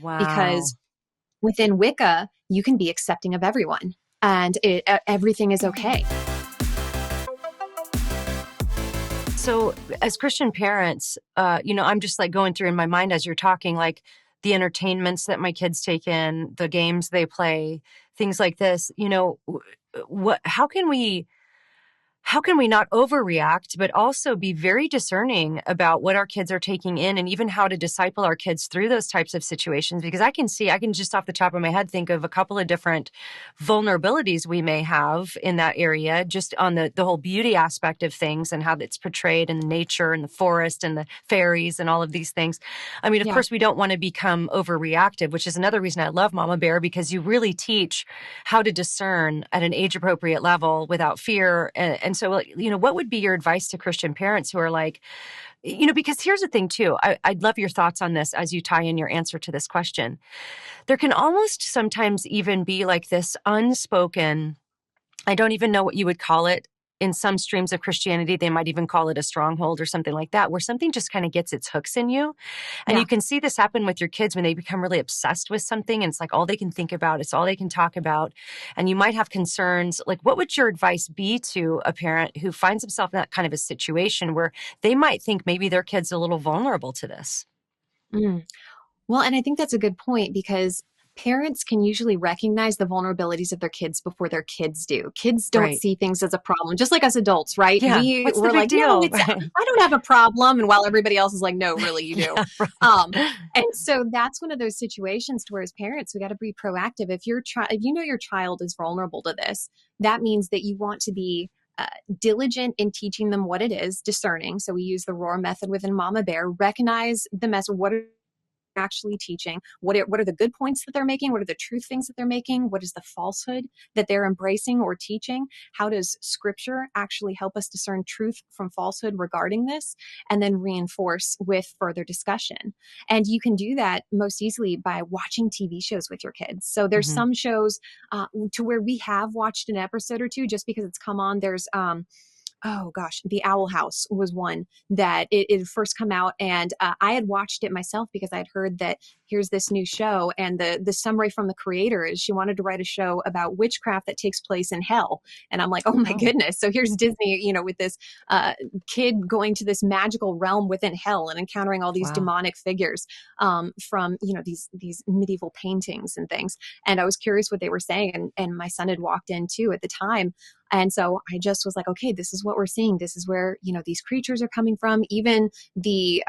Wow. because within Wicca, you can be accepting of everyone and everything is okay. So, as Christian parents, I'm just like going through in my mind as you're talking, like the entertainments that my kids take in, the games they play, things like this. What? How can we not overreact, but also be very discerning about what our kids are taking in and even how to disciple our kids through those types of situations? Because I can just off the top of my head think of a couple of different vulnerabilities we may have in that area, just on the whole beauty aspect of things and how it's portrayed in nature and the forest and the fairies and all of these things. I mean, of Yeah. course, we don't want to become overreactive, which is another reason I love Mama Bear, because you really teach how to discern at an age appropriate level without fear. And so, what would be your advice to Christian parents who are like, because here's the thing too, I'd love your thoughts on this as you tie in your answer to this question. There can almost sometimes even be like this unspoken, I don't even know what you would call it. In some streams of Christianity, they might even call it a stronghold or something like that, where something just kind of gets its hooks in you. And Yeah. you can see this happen with your kids when they become really obsessed with something. And it's like all they can think about, it's all they can talk about. And you might have concerns. Like, what would your advice be to a parent who finds himself in that kind of a situation where they might think maybe their kid's a little vulnerable to this? Mm. Well, and I think that's a good point because parents can usually recognize the vulnerabilities of their kids before their kids do. Kids don't Right. see things as a problem, just like us adults, right? Yeah. We What's the were big like, no, deal? it's Right. I don't have a problem, and while everybody else is like, no, really, you do. Yeah. Um, Right. and so that's one of those situations to where as parents, we got to be proactive. If you know your child is vulnerable to this, that means that you want to be uh, diligent in teaching them what it is, discerning. So we use the ROAR method within Mama Bear. Recognize the message. What are actually teaching, what are the good points that they're making, what are the truth things that they're making, what is the falsehood that they're embracing or teaching, how does scripture actually help us discern truth from falsehood regarding this, and then reinforce with further discussion. And you can do that most easily by watching TV shows with your kids. So there's Hmm. some shows to where we have watched an episode or two just because it's come on. There's oh gosh, The Owl House was one that it had first come out, and I had watched it myself because I'd heard that here's this new show, and the summary from the creator is she wanted to write a show about witchcraft that takes place in hell, and I'm like, oh my Oh, goodness! So here's Disney, with this kid going to this magical realm within hell and encountering all these wow. demonic figures from these medieval paintings and things, and I was curious what they were saying, and my son had walked in too at the time. And so I just was like, okay, this is what we're seeing. This is where, these creatures are coming from. Even the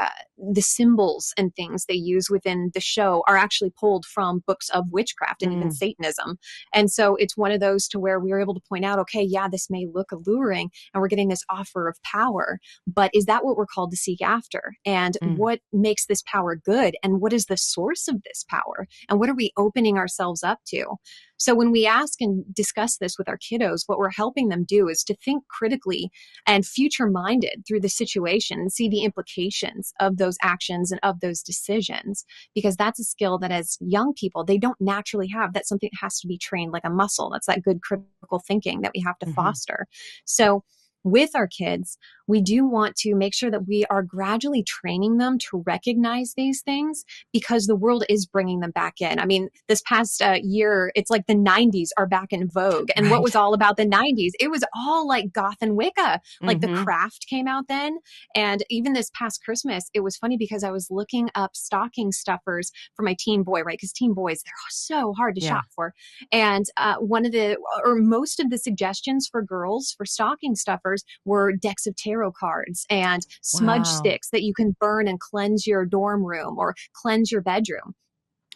symbols and things they use within the show are actually pulled from books of witchcraft and even Mm, Satanism. And so it's one of those to where we were able to point out, okay, yeah, this may look alluring and we're getting this offer of power, but is that what we're called to seek after? And mm. what makes this power good? And what is the source of this power? And what are we opening ourselves up to? So when we ask and discuss this with our kiddos, what we're helping them do is to think critically and future minded through the situation and see the implications of those actions and of those decisions, because that's a skill that as young people, they don't naturally have. That's something that has to be trained like a muscle. That's that good critical thinking that we have to Hmm. foster. So with our kids, we do want to make sure that we are gradually training them to recognize these things because the world is bringing them back in. I mean, this past year, it's like the 90s are back in vogue. And what was Right. all about the 90s? It was all like goth and Wicca. Like The Hmm. Craft came out then. And even this past Christmas, it was funny because I was looking up stocking stuffers for my teen boy, right? Because teen boys, they're so hard to Yeah. shop for. And most of the suggestions for girls for stocking stuffers were decks of tarot cards and smudge Wow. sticks that you can burn and cleanse your dorm room or cleanse your bedroom.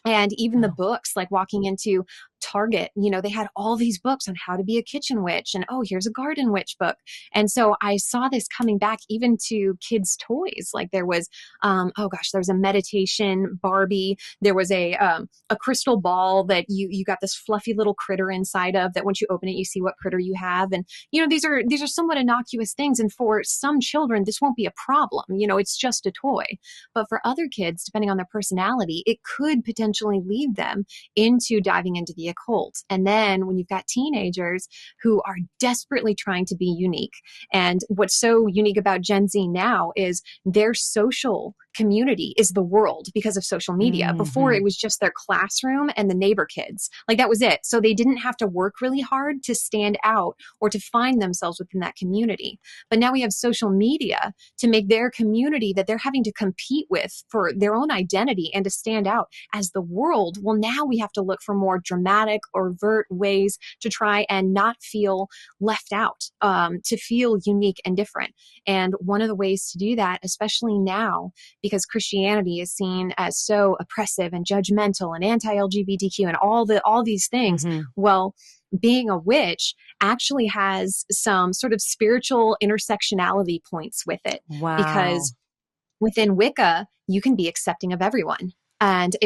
And even the Wow. books, like walking into Target, they had all these books on how to be a kitchen witch and, oh, here's a garden witch book. And so I saw this coming back even to kids' toys. Like there was, there was a meditation Barbie. There was a crystal ball that you got this fluffy little critter inside of that once you open it, you see what critter you have. And, these are somewhat innocuous things. And for some children, this won't be a problem. It's just a toy. But for other kids, depending on their personality, it could potentially lead them into diving into the the occult. And then when you've got teenagers who are desperately trying to be unique. And what's so unique about Gen Z now is their social community is the world because of social media. Before, it was just their classroom and the neighbor kids. Like, that was it. So they didn't have to work really hard to stand out or to find themselves within that community. But now we have social media to make their community that they're having to compete with for their own identity and to stand out as the world. Well, now we have to look for more dramatic, overt ways to try and not feel left out, to feel unique and different. And one of the ways to do that, especially now, because Christianity is seen as so oppressive and judgmental and anti-LGBTQ and all these things. Well, being a witch actually has some sort of spiritual intersectionality points with it. Wow. Because within Wicca, you can be accepting of everyone, and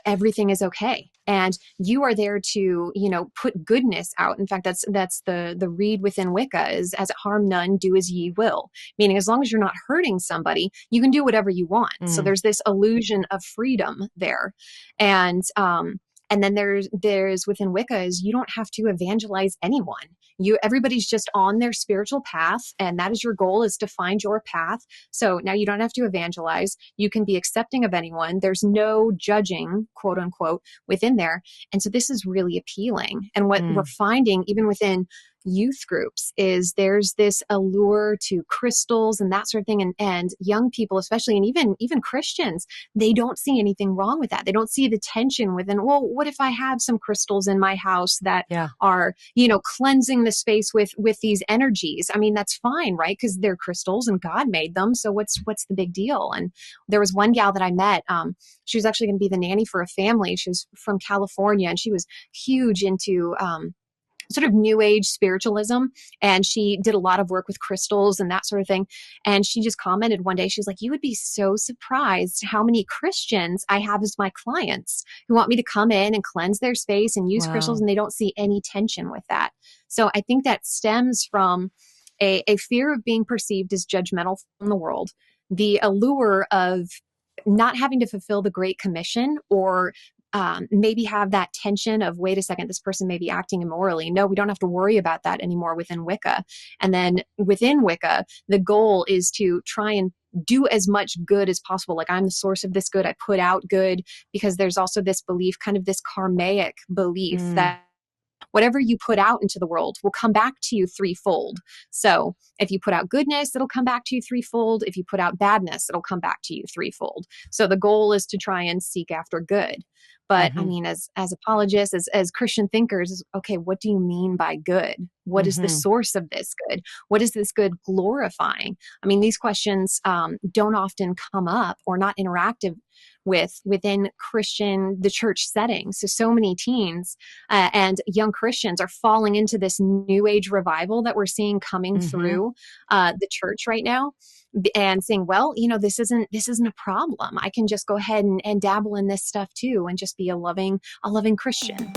everything is okay. And you are there to, put goodness out. In fact, that's the read within Wicca is, as it harm none, do as ye will. Meaning, as long as you're not hurting somebody, you can do whatever you want. So there's this illusion of freedom there. And then there's within Wicca is you don't have to evangelize anyone. Everybody's just on their spiritual path, and that is your goal, is to find your path. So now you don't have to evangelize. You can be accepting of anyone. There's no judging, quote unquote, within there. And so this is really appealing. And what we're finding, even within youth groups, is there's this allure to crystals and that sort of thing. And young people, especially, and even Christians, they don't see anything wrong with that. They don't see the tension within, well, what if I have some crystals in my house that are, cleansing the space with these energies? I mean, that's fine, right? Because they're crystals and God made them. So what's the big deal? And there was one gal that I met, she was actually going to be the nanny for a family. She was from California, and she was huge into, sort of new age spiritualism. And she did a lot of work with crystals and that sort of thing. And she just commented one day, she was like, you would be so surprised how many Christians I have as my clients who want me to come in and cleanse their space and use crystals, and they don't see any tension with that. So I think that stems from a fear of being perceived as judgmental from the world, the allure of not having to fulfill the Great Commission, or maybe have that tension of, wait a second, this person may be acting immorally. No, we don't have to worry about that anymore within Wicca. And then within Wicca, the goal is to try and do as much good as possible. Like, I'm the source of this good. I put out good, because there's also this belief, kind of this karmic belief that whatever you put out into the world will come back to you threefold. So if you put out goodness, it'll come back to you threefold. If you put out badness, it'll come back to you threefold. So the goal is to try and seek after good. But I mean, as apologists, as Christian thinkers, okay, what do you mean by good? What is the source of this good? What is this good glorifying? I mean, these questions don't often come up, or not interactive within the church setting. So many teens and young Christians are falling into this new age revival that we're seeing coming through the church right now, and saying, well, this isn't a problem. I can just go ahead and dabble in this stuff too, and just be a loving Christian.